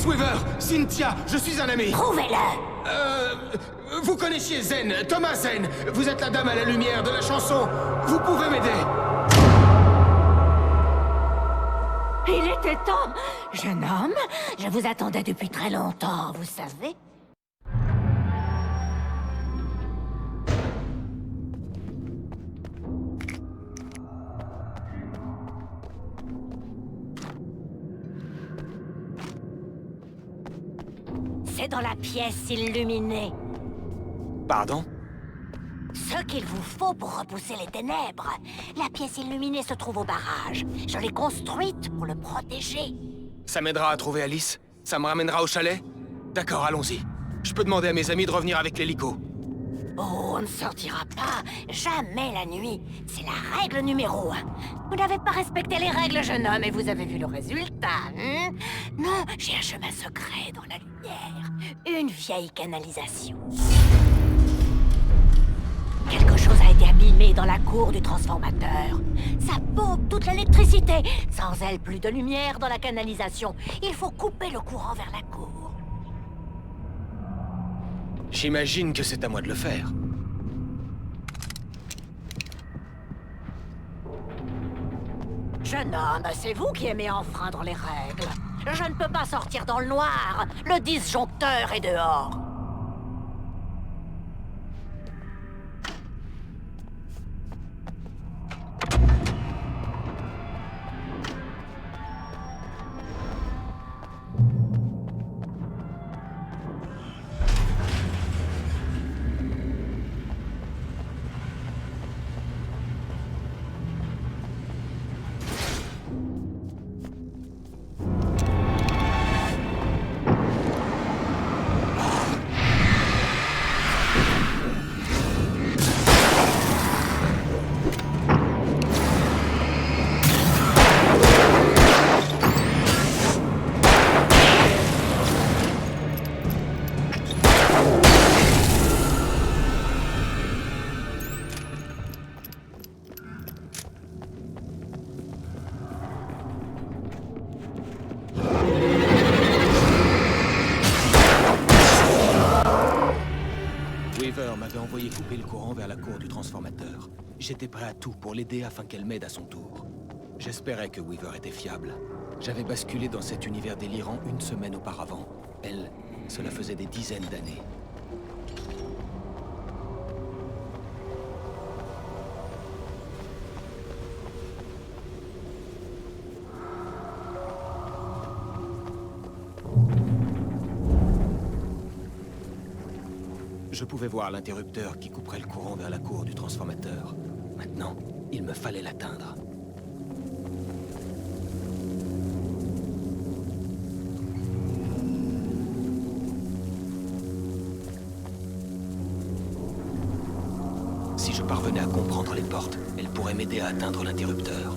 Miss Weaver, Cynthia, je suis un ami. Prouvez-le! Vous connaissiez Zen, Thomas Zen. Vous êtes la dame à la lumière de la chanson. Vous pouvez m'aider. Il était temps! Jeune homme, je vous attendais depuis très longtemps, vous savez. C'est dans la pièce illuminée. Pardon? Ce qu'il vous faut pour repousser les ténèbres. La pièce illuminée se trouve au barrage. Je l'ai construite pour le protéger. Ça m'aidera à trouver Alice? Ça me ramènera au chalet? D'accord, allons-y. Je peux demander à mes amis de revenir avec l'hélico. Oh, on ne sortira pas. Jamais la nuit. C'est la règle numéro 1. Vous n'avez pas respecté les règles, jeune homme, et vous avez vu le résultat, hein? Non, j'ai un chemin secret dans la lumière. Une vieille canalisation. Quelque chose a été abîmé dans la cour du transformateur. Ça pompe toute l'électricité. Sans elle, plus de lumière dans la canalisation. Il faut couper le courant vers la cour. J'imagine que c'est à moi de le faire. Jeune homme, c'est vous qui aimez enfreindre les règles. Je ne peux pas sortir dans le noir. Le disjoncteur est dehors. Weaver m'avait envoyé couper le courant vers la cour du transformateur. J'étais prêt à tout pour l'aider afin qu'elle m'aide à son tour. J'espérais que Weaver était fiable. J'avais basculé dans cet univers délirant une semaine auparavant. Elle, cela faisait des dizaines d'années. Je pouvais voir l'interrupteur qui couperait le courant vers la cour du transformateur. Maintenant, il me fallait l'atteindre. Si je parvenais à comprendre les portes, elle pourrait m'aider à atteindre l'interrupteur.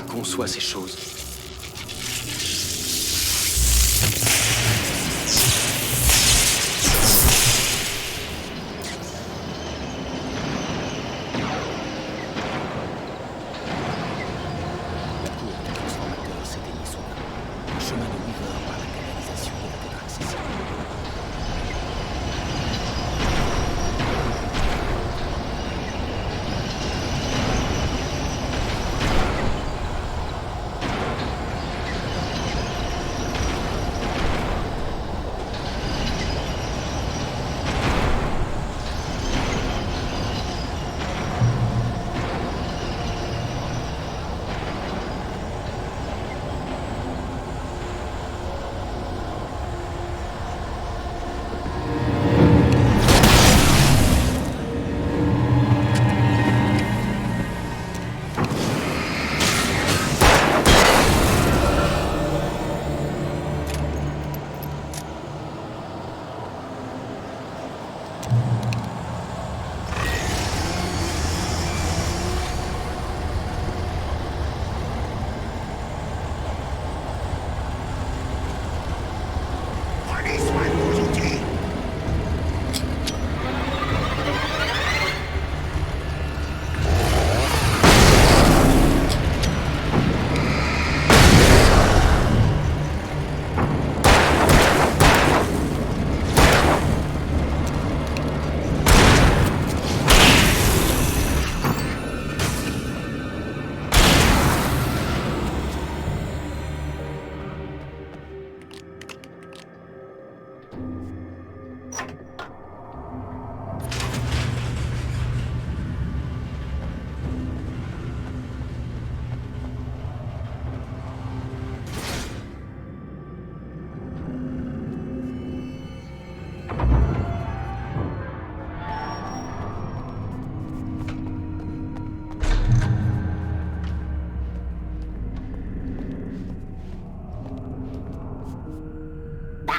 Conçoit ces choses. La cour du transformateur s'éteignit soudain. Le chemin de Weaver par la canalisation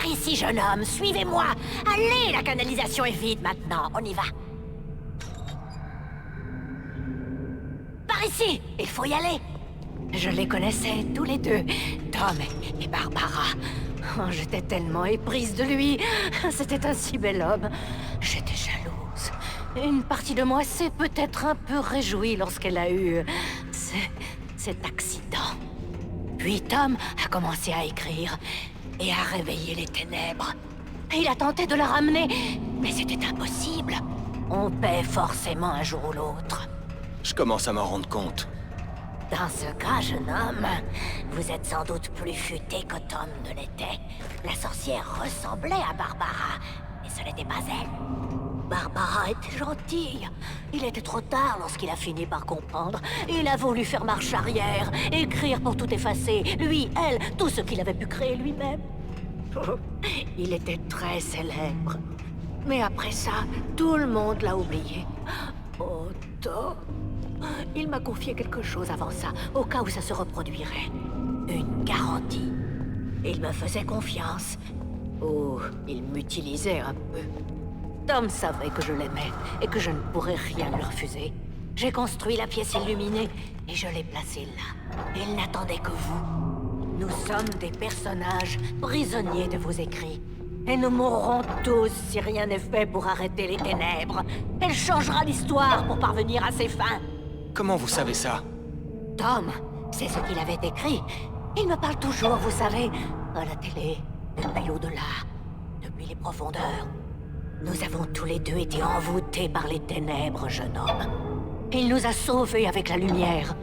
Par ici, jeune homme, suivez-moi. Allez, la canalisation est vide maintenant, on y va. Par ici, il faut y aller. Je les connaissais tous les deux, Tom et Barbara. Oh, j'étais tellement éprise de lui. C'était un si bel homme. J'étais jalouse. Une partie de moi s'est peut-être un peu réjouie lorsqu'elle a eu cet accident. Puis Tom a commencé à écrire et à réveiller les ténèbres. Il a tenté de la ramener, mais c'était impossible. On paie forcément un jour ou l'autre. Je commence à m'en rendre compte. Dans ce cas, jeune homme, vous êtes sans doute plus futé que Tom ne l'était. La sorcière ressemblait à Barbara, et ce n'était pas elle. Barbara était gentille. Il était trop tard lorsqu'il a fini par comprendre. Il a voulu faire marche arrière, écrire pour tout effacer. Lui, elle, tout ce qu'il avait pu créer lui-même. Il était très célèbre. Mais après ça, tout le monde l'a oublié. Oh, Tom. Il m'a confié quelque chose avant ça, au cas où ça se reproduirait. Une garantie. Il me faisait confiance. Ou il m'utilisait un peu. Tom savait que je l'aimais et que je ne pourrais rien lui refuser. J'ai construit la pièce illuminée et je l'ai placée là. Il n'attendait que vous. Nous sommes des personnages prisonniers de vos écrits. Et nous mourrons tous si rien n'est fait pour arrêter les ténèbres. Elle changera l'histoire pour parvenir à ses fins. Comment vous savez ça? Tom, c'est ce qu'il avait écrit. Il me parle toujours, vous savez, à la télé, depuis l'au-delà, depuis les profondeurs. Nous avons tous les deux été envoûtés par les ténèbres, jeune homme. Il nous a sauvés avec la lumière.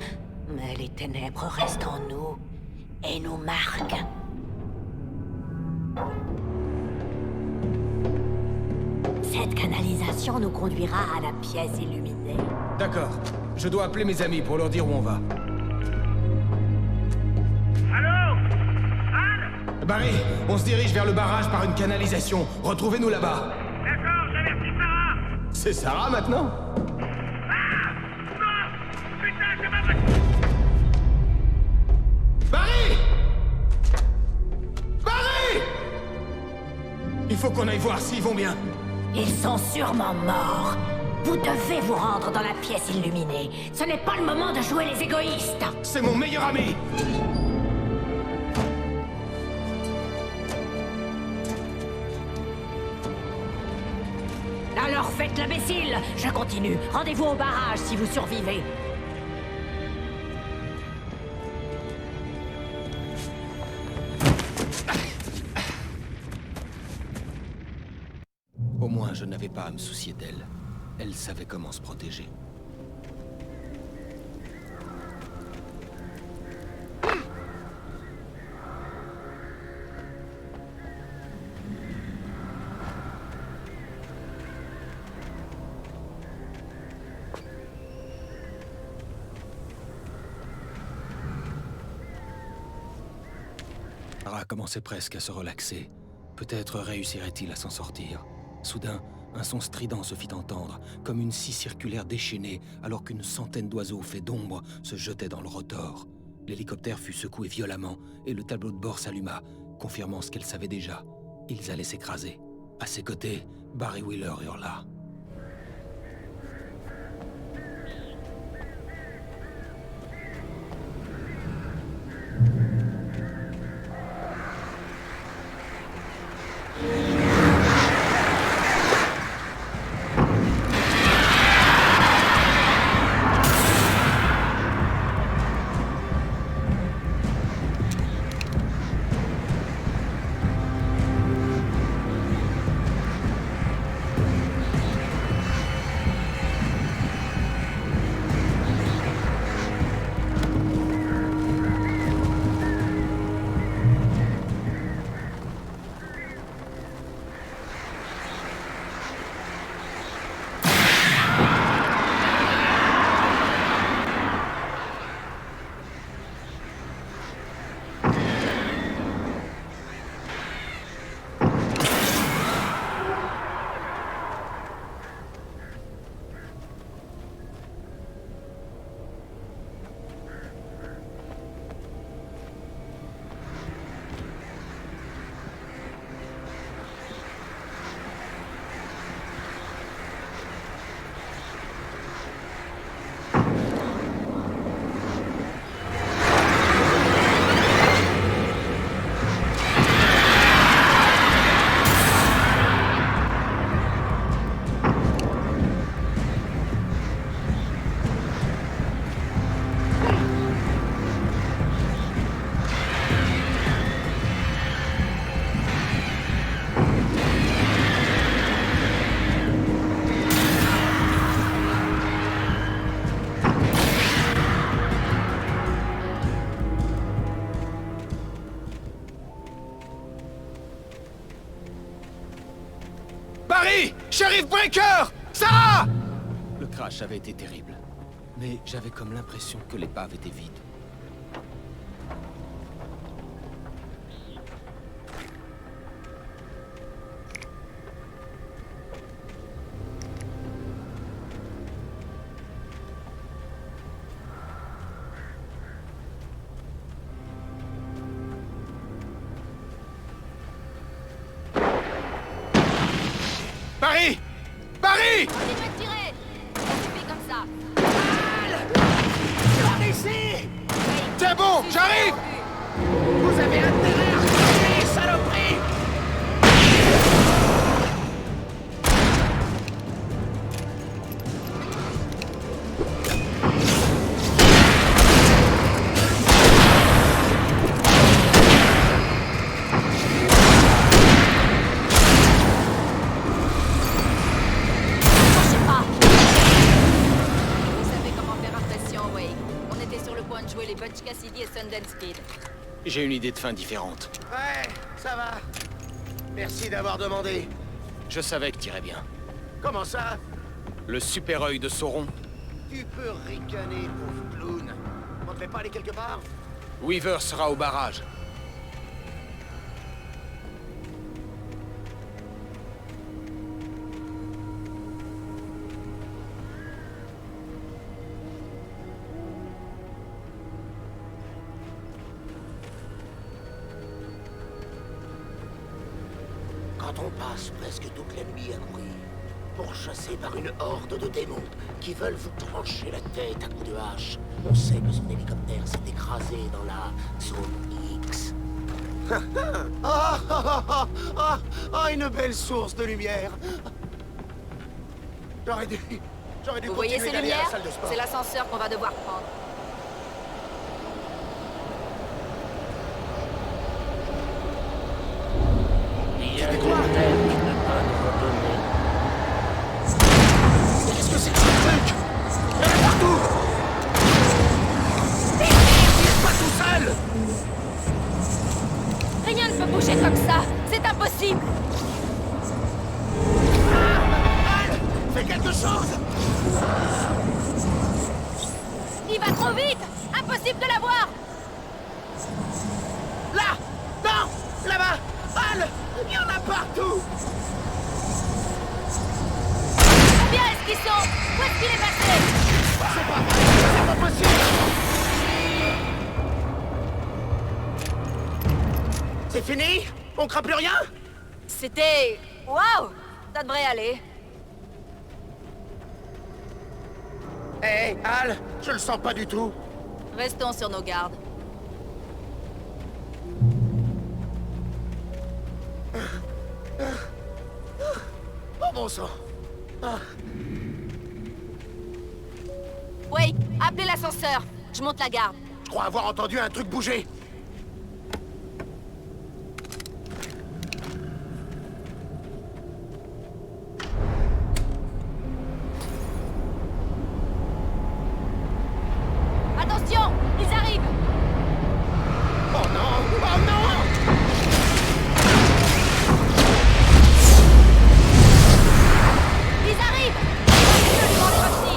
Mais les ténèbres restent en nous et nous marquent. Cette canalisation nous conduira à la pièce illuminée. D'accord. Je dois appeler mes amis pour leur dire où on va. Allô? Anne? Barry, on se dirige vers le barrage par une canalisation. Retrouvez-nous là-bas. D'accord, j'avertis Sarah! C'est Sarah maintenant? Ah! Non! Putain, c'est ma voiture! Barry! Barry! Il faut qu'on aille voir s'ils vont bien. Ils sont sûrement morts. Vous devez vous rendre dans la pièce illuminée. Ce n'est pas le moment de jouer les égoïstes. C'est mon meilleur ami! Alors faites l'imbécile. Je continue. Rendez-vous au barrage si vous survivez. Au moins, je n'avais pas à me soucier d'elle. Elle savait comment se protéger. Sarah commençait presque à se relaxer. Peut-être réussirait-il à s'en sortir. Soudain, un son strident se fit entendre, comme une scie circulaire déchaînée, alors qu'une centaine d'oiseaux faits d'ombre se jetaient dans le rotor. L'hélicoptère fut secoué violemment, et le tableau de bord s'alluma, confirmant ce qu'elle savait déjà. Ils allaient s'écraser. À ses côtés, Barry Wheeler hurla. Sheriff Breaker! Sarah! Le crash avait été terrible. Mais j'avais comme l'impression que l'épave était vide. Barry! Barry! Continuez de tirer! Occupez comme ça! Par ici! C'est bon, j'arrive! Vous avez intérêt à reculer, saloperie! Cherchez pas! Vous savez comment faire impression, Wake. On était sur le point de jouer les Butch Cassidy et Sundance Kid. J'ai une idée de fin différente. Ouais, ça va. Merci d'avoir demandé. Je savais que t'irais bien. Comment ça? Le super œil de Sauron. Tu peux ricaner, pauvre clown. On ne fait pas aller quelque part? Weaver sera au barrage. Quand on passe presque toute la nuit à courir, pourchassé par une horde de démons qui veulent vous trancher la tête à coups de hache, on sait que son hélicoptère s'est écrasé dans la zone X. Une belle source de lumière. J'aurais dû Vous voyez continuer ces d'aller à la lumières? salle de sport. C'est l'ascenseur qu'on va devoir prendre. C'est quoi? Qu'est-ce que c'est que ce truc? Il y en a partout! Il est pas tout seul! Rien ne peut bouger comme ça! C'est impossible! Al! Fais quelque chose! Il va trop vite! Impossible de l'avoir! Là! Non! Là-bas! Al! Il y en a partout! Combien est-ce qu'ils sont? Où est-ce qu'il est passé? C'est pas vrai! C'est pas possible! C'est fini? On craint plus rien? C'était... Waouh! Ça devrait aller. Hé, Al! Je le sens pas du tout! Restons sur nos gardes. Oh bon sang! Wake, appelez l'ascenseur. Je monte la garde. Je crois avoir entendu un truc bouger! Attention! Ils arrivent! Oh non! Oh non! Ils arrivent! Absolument les voici!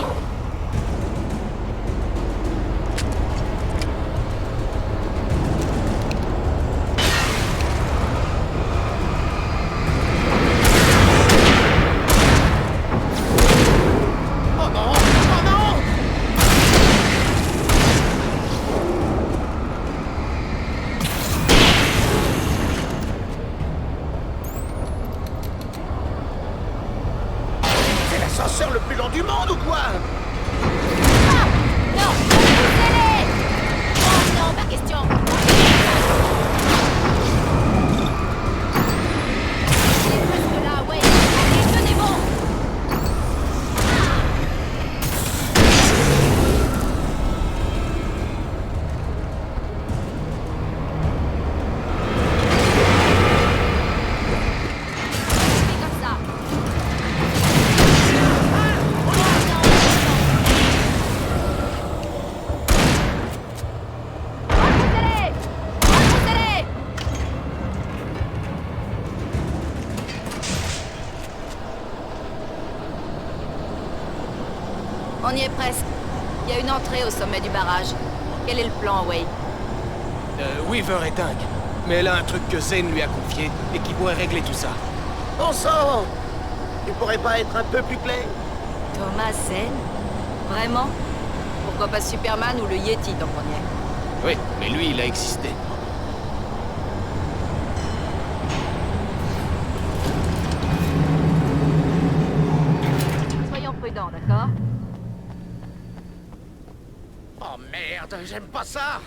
On y est presque. Il y a une entrée au sommet du barrage. Quel est le plan, Wake? Weaver est dingue. Mais elle a un truc que Zane lui a confié et qui pourrait régler tout ça. Bon sang! Tu pourrais pas être un peu plus clair? Thomas Zane? Vraiment? Pourquoi pas Superman ou le Yeti tant qu'on y est? Oui, mais lui, il a existé. Soyons prudents, d'accord? Oh merde, j'aime pas ça!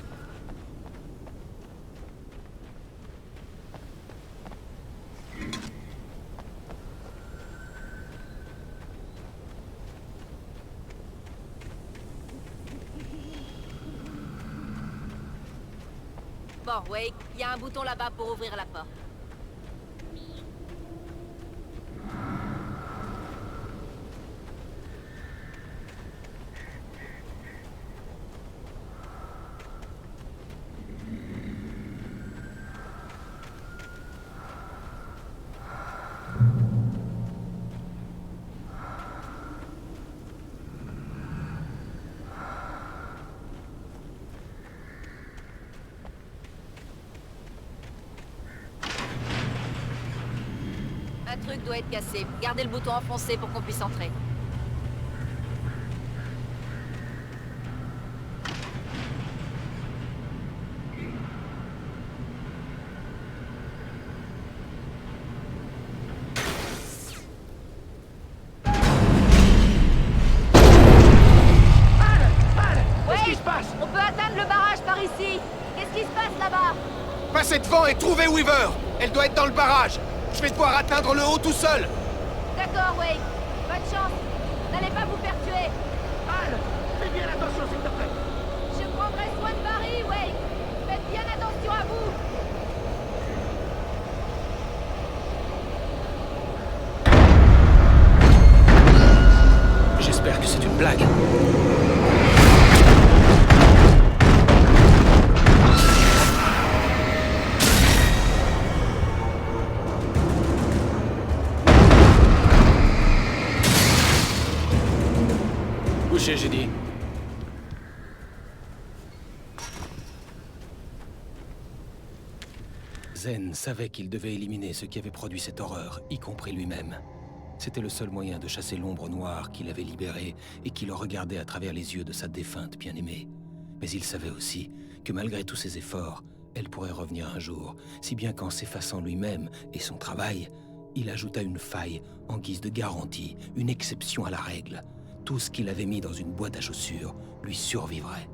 Bon, Wake, il y a un bouton là-bas pour ouvrir la porte. Un truc doit être cassé. Gardez le bouton enfoncé pour qu'on puisse entrer. Qu'est-ce qui se passe? On peut atteindre le barrage par ici. Qu'est-ce qui se passe là-bas? Passez devant et trouvez Weaver. Elle doit être dans le barrage. Je vais devoir atteindre le haut tout seul. D'accord, Wake. Bonne chance. N'allez pas vous faire tuer. Al, fais bien attention s'il te plaît! Je prendrai soin de Barry, Wake. Faites bien attention à vous. J'espère que c'est une blague. Bouchez, j'ai dit. Zen savait qu'il devait éliminer ce qui avait produit cette horreur, y compris lui-même. C'était le seul moyen de chasser l'ombre noire qu'il avait libérée et qui le regardait à travers les yeux de sa défunte bien-aimée. Mais il savait aussi que malgré tous ses efforts, elle pourrait revenir un jour, si bien qu'en s'effaçant lui-même et son travail, il ajouta une faille en guise de garantie, une exception à la règle. Tout ce qu'il avait mis dans une boîte à chaussures lui survivrait.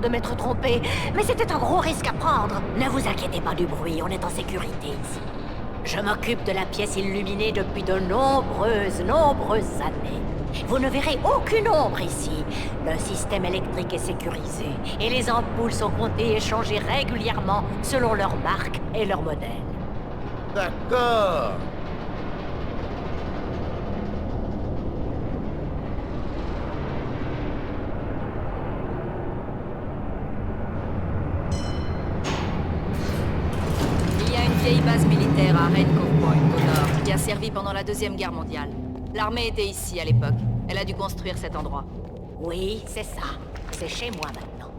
de m'être trompé, mais c'était un gros risque à prendre. Ne vous inquiétez pas du bruit, on est en sécurité ici. Je m'occupe de la pièce illuminée depuis de nombreuses années. Vous ne verrez aucune ombre ici. Le système électrique est sécurisé et les ampoules sont comptées et changées régulièrement selon leur marque et leur modèle. D'accord. Il y a une vieille base militaire à Rain Cove Point, au nord, qui a servi pendant la Deuxième Guerre mondiale. L'armée était ici à l'époque. Elle a dû construire cet endroit. Oui, c'est ça. C'est chez moi maintenant.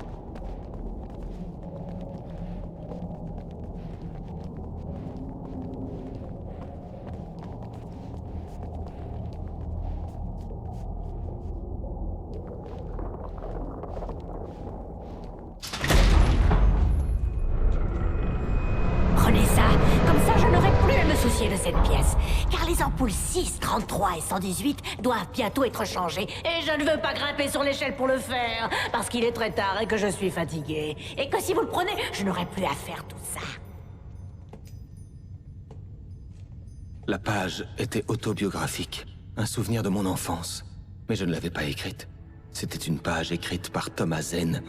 Prenez ça. Comme ça, je n'aurai plus à me soucier de cette pièce. Car les ampoules 6, 33 et 118 doivent bientôt être changées. Et je ne veux pas grimper sur l'échelle pour le faire. Parce qu'il est très tard et que je suis fatigué. Et que si vous le prenez, je n'aurai plus à faire tout ça. La page était autobiographique, un souvenir de mon enfance. Mais je ne l'avais pas écrite. C'était une page écrite par Thomas Zen.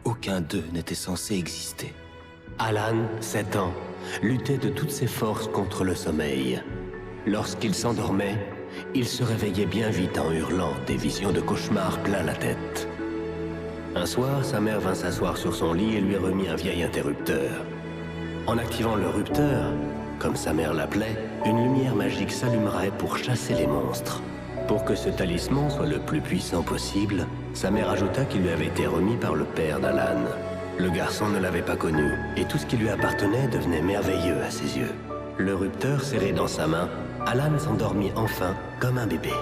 Aucun d'eux n'était censé exister. Alan, 7 ans, luttait de toutes ses forces contre le sommeil. Lorsqu'il s'endormait, il se réveillait bien vite en hurlant, des visions de cauchemars plein la tête. Un soir, sa mère vint s'asseoir sur son lit et lui remit un vieil interrupteur. En activant le rupteur, comme sa mère l'appelait, une lumière magique s'allumerait pour chasser les monstres. Pour que ce talisman soit le plus puissant possible, sa mère ajouta qu'il lui avait été remis par le père d'Alan. Le garçon ne l'avait pas connu, et tout ce qui lui appartenait devenait merveilleux à ses yeux. Le rupteur serré dans sa main, Alan s'endormit enfin comme un bébé.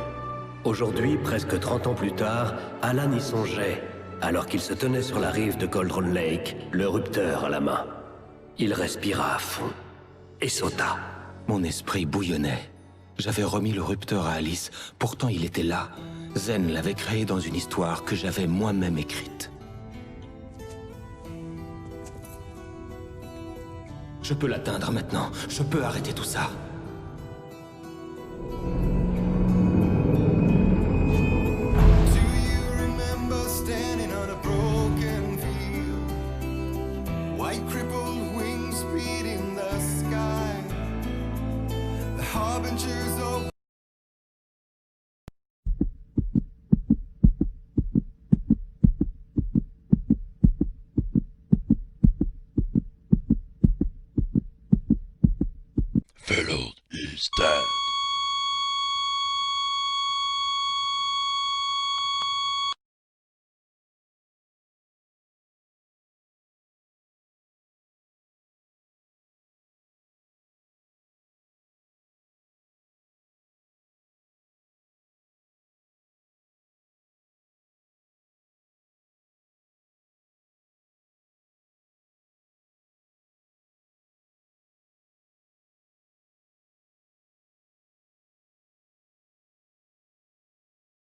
Aujourd'hui, presque 30 ans plus tard, Alan y songeait, alors qu'il se tenait sur la rive de Cauldron Lake, le rupteur à la main. Il respira à fond et sauta. Mon esprit bouillonnait. J'avais remis le rupteur à Alice, pourtant il était là. Zen l'avait créé dans une histoire que j'avais moi-même écrite. Je peux l'atteindre maintenant. Je peux arrêter tout ça. Do you remember standing on a broken field? White crippled wings beating the sky. The harbingers of Fellow is dead.